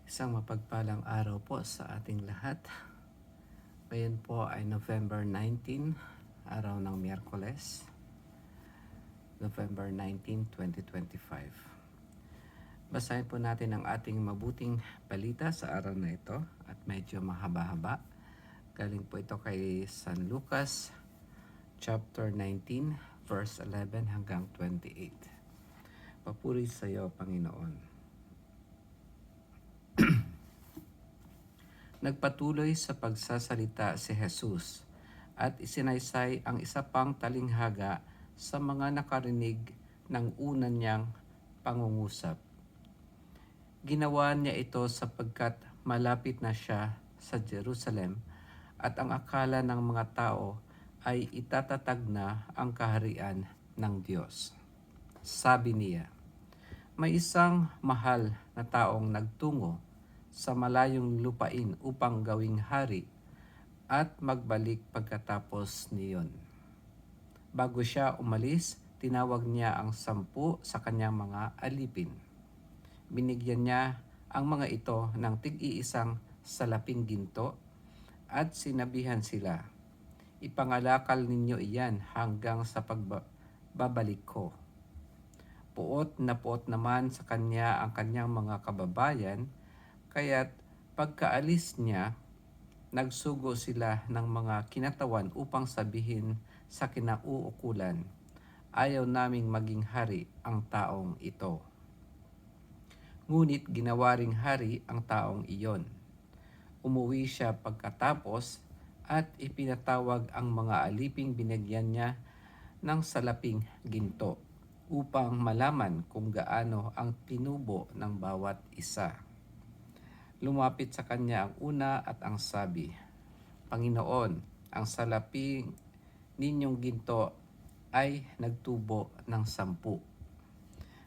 Isang mapagpalang araw po sa ating lahat. Ngayon po ay November 19, araw ng Miyerkules, November 19, 2025. Basahin po natin ang ating mabuting balita sa araw na ito at medyo mahaba-haba. Galing po ito kay San Lucas, chapter 19, verse 11 hanggang 28. Papuri sa iyo, Panginoon. Nagpatuloy sa pagsasalita si Jesus at isinaysay ang isa pang talinghaga sa mga nakarinig ng una niyang pangungusap. Ginawa niya ito sapagkat malapit na siya sa Jerusalem at ang akala ng mga tao ay itatatag na ang kaharian ng Diyos. Sabi niya, may isang mahal na taong nagtungo sa malayong lupain upang gawing hari at magbalik pagkatapos niyon. Bago siya umalis, tinawag niya ang 10 sa kanyang mga alipin. Binigyan niya ang mga ito ng tig-iisang salaping ginto at sinabihan sila, ipangalakal ninyo iyan hanggang sa pagbabalik ko. Puot naman sa kanya ang kanyang mga kababayan, kaya't pagkaalis niya, nagsugo sila ng mga kinatawan upang sabihin sa kinauukulan, ayaw naming maging hari ang taong ito. Ngunit ginawa ring hari ang taong iyon. Umuwi siya pagkatapos at ipinatawag ang mga aliping binigyan niya ng salaping ginto upang malaman kung gaano ang tinubo ng bawat isa. Lumapit sa kanya ang una at ang sabi, Panginoon, ang salaping ninyong ginto ay nagtubo ng 10.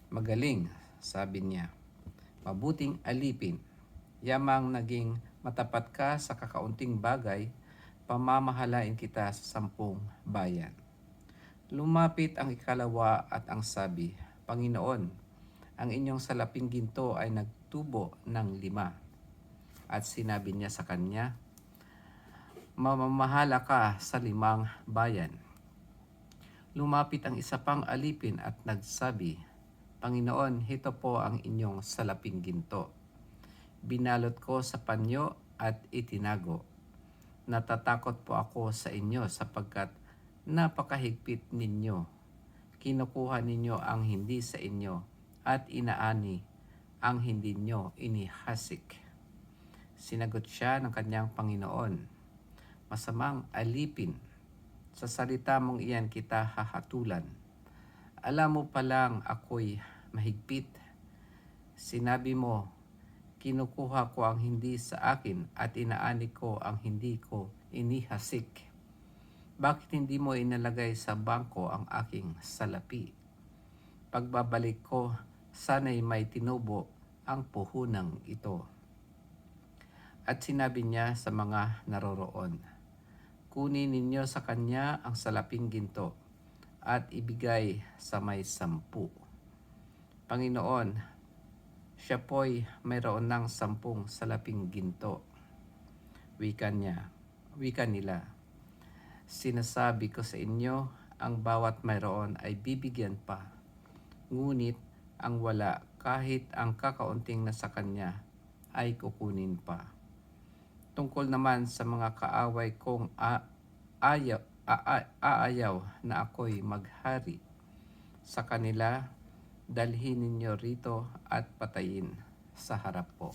Magaling, sabi niya. Mabuting alipin. Yamang naging matapat ka sa kakaunting bagay, pamamahalain kita sa 10 bayan. Lumapit ang ikalawa at ang sabi, Panginoon, ang inyong salaping ginto ay nagtubo ng 5. At sinabi niya sa kanya, mamamahala ka sa 5 bayan. Lumapit ang isa pang alipin at nagsabi, Panginoon, ito po ang inyong salaping ginto. Binalot ko sa panyo at itinago. Natatakot po ako sa inyo sapagkat napakahigpit ninyo. Kinukuha ninyo ang hindi sa inyo at inaani ang hindi nyo inihasik. Sinagot siya ng kanyang Panginoon, masamang alipin, sa salita mong iyan kita hahatulan. Alam mo palang ako'y mahigpit. Sinabi mo, kinukuha ko ang hindi sa akin at inaani ko ang hindi ko inihasik. Bakit hindi mo inalagay sa bangko ang aking salapi? Pagbabalik ko, sana'y may tinubo ang puhunang ito. At sinabi niya sa mga naroroon, kunin ninyo sa kanya ang salaping ginto at ibigay sa may 10. Panginoon, siya po'y mayroon ng 10 salaping ginto. Wika nila, sinasabi ko sa inyo, ang bawat mayroon ay bibigyan pa. Ngunit ang wala, kahit ang kakaunting na sa kanya, ay kukunin pa. Tungkol naman sa mga kaaway kong aayaw na ako'y maghari sa kanila, dalhin ninyo rito at patayin sa harap ko.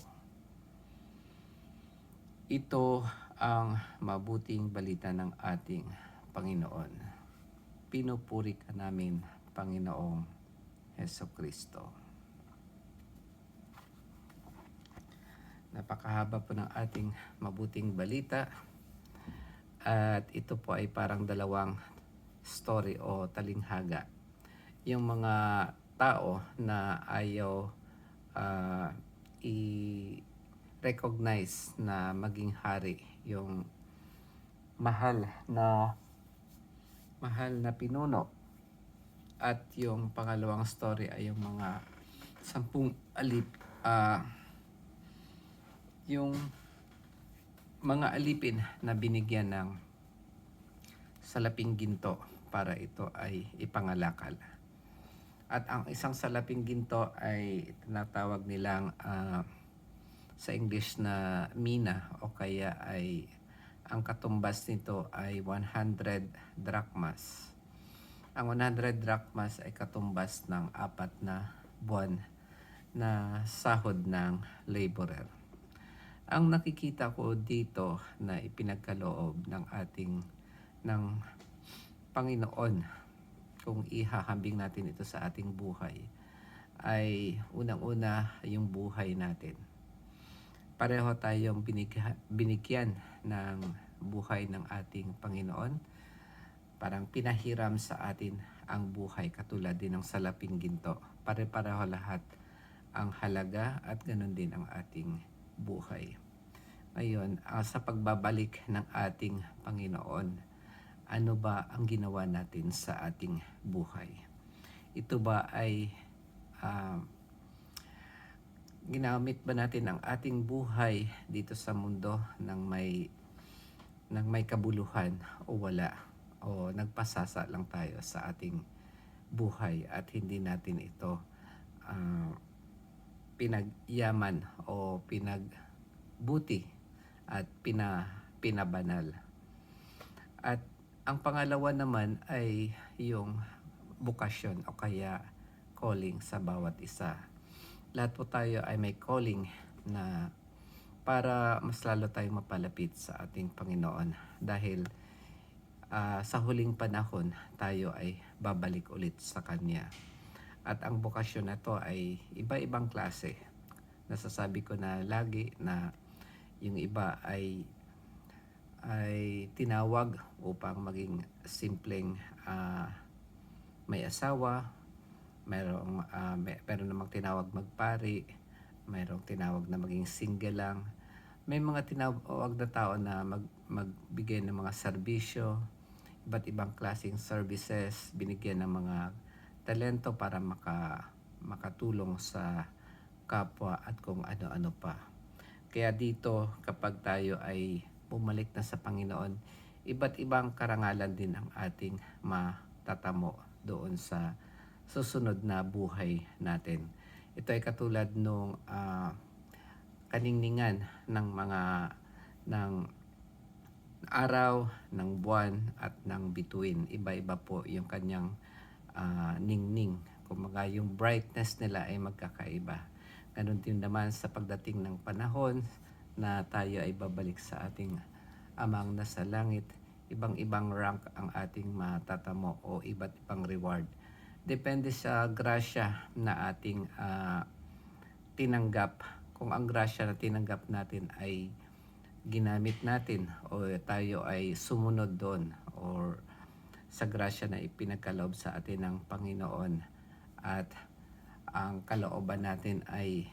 Ito ang mabuting balita ng ating Panginoon. Pinupuri ka namin, Panginoong Hesukristo. Napakahaba po ng ating mabuting balita at ito po ay parang dalawang story o talinghaga. Yung mga tao na ayaw i-recognize na maging hari, yung mahal na pinuno, at yung pangalawang story ay yung mga 10 yung mga alipin na binigyan ng salaping ginto para ito ay ipangalakal. At ang isang salaping ginto ay tinatawag nilang sa English na mina, o kaya ay ang katumbas nito ay 100 drachmas. Ang 100 drachmas ay katumbas ng 4 na buwan na sahod ng laborer. Ang nakikita ko dito na ipinagkaloob ng Panginoon kung ihahambing natin ito sa ating buhay ay unang-una yung buhay natin. Pareho tayong binigyan ng buhay ng ating Panginoon. Parang pinahiram sa atin ang buhay katulad din ng salaping ginto. Pare-pareho lahat ang halaga at ganun din ang ating buhay. Ngayon, sa pagbabalik ng ating Panginoon, ano ba ang ginawa natin sa ating buhay? Ito ba ay ginamit ba natin ang ating buhay dito sa mundo ng may kabuluhan o wala? O nagpasasa lang tayo sa ating buhay at hindi natin ito pinagyaman o pinagbuti at pinabanal. At ang pangalawa naman ay yung bukasyon o kaya calling sa bawat isa. Lahat po tayo ay may calling na para mas lalo tayong mapalapit sa ating Panginoon dahil sa huling panahon tayo ay babalik ulit sa Kanya. At ang bokasyon na to ay iba-ibang klase. Nasasabi ko na lagi na yung iba ay tinawag upang maging simpleng may asawa, meron namang tinawag magpari, mayroong tinawag na maging single lang. May mga tinawag na tao na magbigay ng mga serbisyo, iba't ibang klaseng services, binigyan ng mga talento para makatulong sa kapwa at kung ano-ano pa. Kaya dito kapag tayo ay bumalik na sa Panginoon, iba't ibang karangalan din ang ating matatamo doon sa susunod na buhay natin. Ito ay katulad nung kaningningan ng araw, ng buwan at ng bituin. Iba-iba po yung kanyang ningning. Kumaga yung brightness nila ay magkakaiba. Ganun din naman sa pagdating ng panahon na tayo ay babalik sa ating Amang nasa langit. Ibang-ibang rank ang ating matatamo o iba't ibang reward. Depende sa grasya na ating tinanggap. Kung ang grasya na tinanggap natin ay ginamit natin o tayo ay sumunod doon or sa grasya na ipinagkaloob sa atin ng Panginoon at ang kalooban natin ay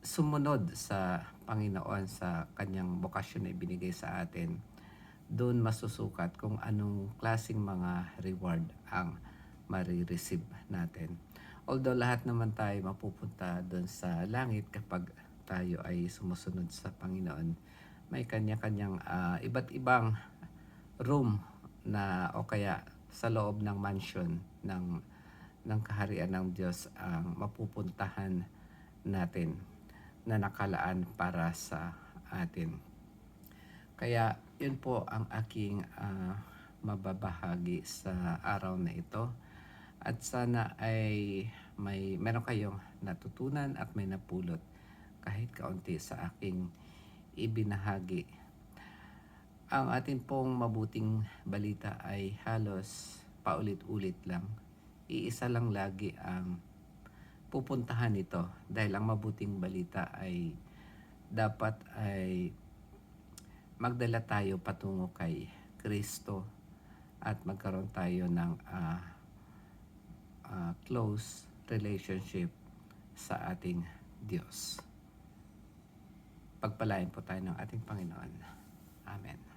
sumunod sa Panginoon sa kanyang bokasyon na ibinigay sa atin, doon masusukat kung anong klaseng mga reward ang marireceive natin. Although lahat naman tayo mapupunta doon sa langit kapag tayo ay sumusunod sa Panginoon, may kanya-kanyang iba't ibang room na o kaya sa loob ng mansion ng kaharian ng Diyos ang mapupuntahan natin na nakalaan para sa atin. Kaya yun po ang aking mababahagi sa araw na ito. At sana ay meron kayong natutunan at may napulot kahit kaunti sa aking ibinahagi. Ang atin pong mabuting balita ay halos paulit-ulit lang. Iisa lang lagi ang pupuntahan nito dahil ang mabuting balita ay dapat ay magdala tayo patungo kay Kristo at magkaroon tayo ng close relationship sa ating Diyos. Pagpalain po tayo ng ating Panginoon. Amen.